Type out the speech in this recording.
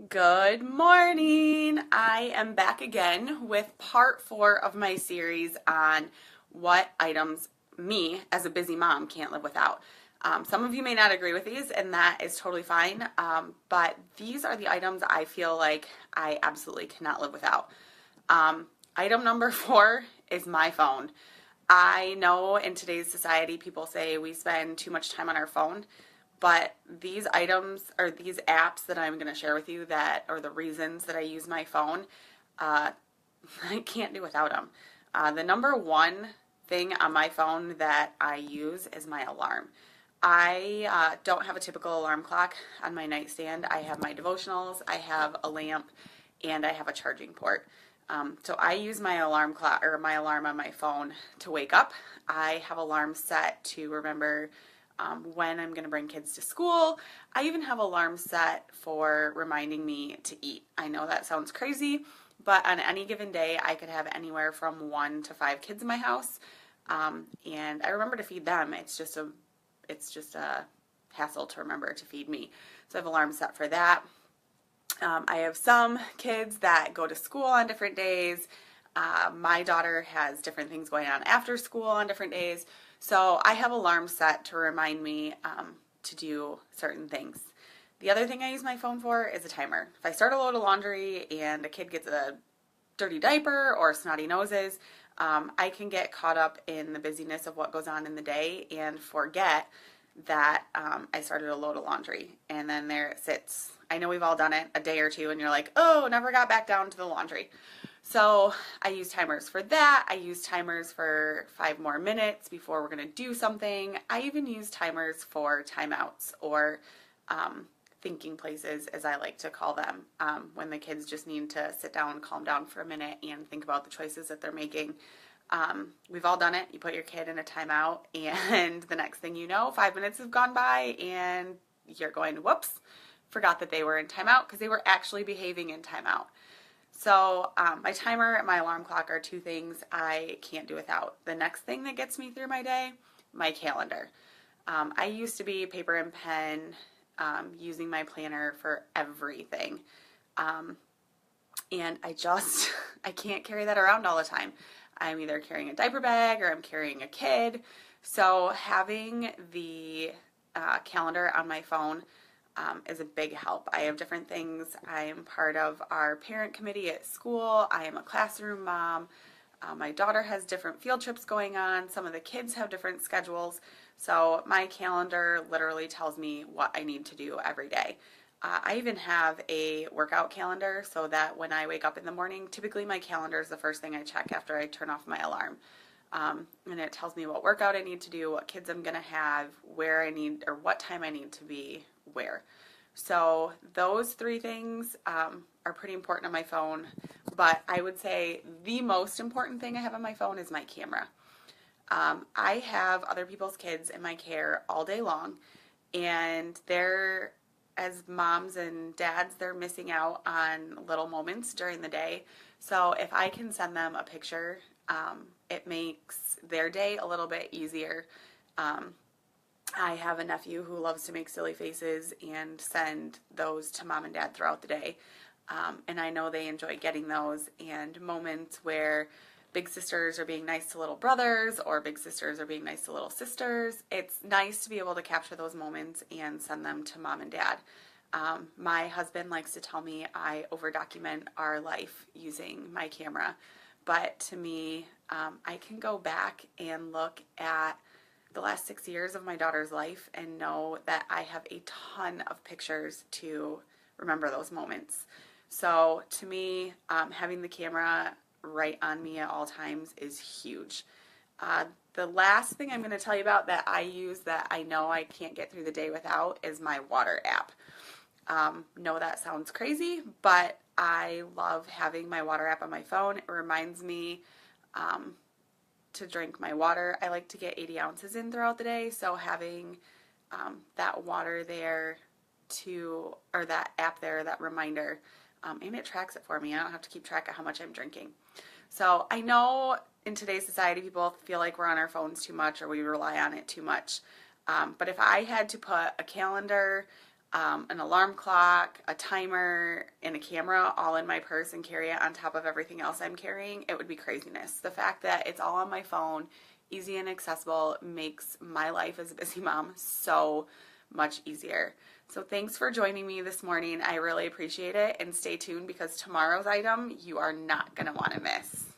Good morning. I am back again with part 4 of my series on what items me, as a busy mom, can't live without. Some of you may not agree with these, and that is totally fine. But these are the items I feel like I absolutely cannot live without. Item number 4 is my phone. I know in today's society, people say we spend too much time on our phone. But these items or these apps that I'm going to share with you that are the reasons that I use my phone, uh, I can't do without them. The number one thing on my phone that I use is my alarm. I don't have a typical alarm clock on my nightstand. I have my devotionals, I have a lamp, and I have a charging port. So I use my alarm clock or my alarm on my phone to wake up. I have alarms set to remember when I'm going to bring kids to school. I even have alarms set for reminding me to eat. I know that sounds crazy, but on any given day, I could have anywhere from 1 to 5 kids in my house, and I remember to feed them. It's just a hassle to remember to feed me. So I have alarms set for that. I have some kids that go to school on different days. My daughter has different things going on after school on different days. So I have alarms set to remind me to do certain things. The other thing I use my phone for is a timer. If I start a load of laundry and a kid gets a dirty diaper or snotty noses, I can get caught up in the busyness of what goes on in the day and forget that I started a load of laundry. And then there it sits. I know we've all done it a day or two, and you're like, oh, never got back down to the laundry. So I use timers for that. I use timers for 5 more minutes before we're going to do something. I even use timers for timeouts or thinking places, as I like to call them, when the kids just need to sit down, calm down for a minute, and think about the choices that they're making. We've all done it. You put your kid in a timeout, and the next thing you know, 5 minutes have gone by, and you're going, whoops, forgot that they were in timeout because they were actually behaving in timeout. So my timer and my alarm clock are two things I can't do without. The next thing that gets me through my day, my calendar. I used to be paper and pen, using my planner for everything. And I can't carry that around all the time. I'm either carrying a diaper bag or I'm carrying a kid. So having the calendar on my phone is a big help. I have different things. I am part of our parent committee at school. I am a classroom mom. My daughter has different field trips going on. Some of the kids have different schedules. So my calendar literally tells me what I need to do every day. I even have a workout calendar so that when I wake up in the morning, typically my calendar is the first thing I check after I turn off my alarm. And it tells me what workout I need to do, what kids I'm going to have, where I need, or what time I need to be where. So those three things are pretty important on my phone, but I would say the most important thing I have on my phone is my camera. I have other people's kids in my care all day long, and they're, as moms and dads, they're missing out on little moments during the day. So if I can send them a picture, it makes their day a little bit easier. I have a nephew who loves to make silly faces and send those to mom and dad throughout the day. And I know they enjoy getting those, and moments where big sisters are being nice to little brothers or big sisters are being nice to little sisters. It's nice to be able to capture those moments and send them to mom and dad. My husband likes to tell me I over-document our life using my camera, but to me, I can go back and look at the last 6 years of my daughter's life and know that I have a ton of pictures to remember those moments. So to me, having the camera right on me at all times is huge. The last thing I'm going to tell you about that I use that I know I can't get through the day without is my water app. No, that sounds crazy, but I love having my water app on my phone. It reminds me to drink my water. I like to get 80 ounces in throughout the day, so having that water there or that app there, that reminder, and it tracks it for me. I don't have to keep track of how much I'm drinking. So I know in today's society people feel like we're on our phones too much or we rely on it too much. But if I had to put a calendar an alarm clock, a timer, and a camera all in my purse and carry it on top of everything else I'm carrying, it would be craziness. The fact that it's all on my phone, easy and accessible, makes my life as a busy mom so much easier. So thanks for joining me this morning. I really appreciate it, and stay tuned because tomorrow's item you are not going to want to miss.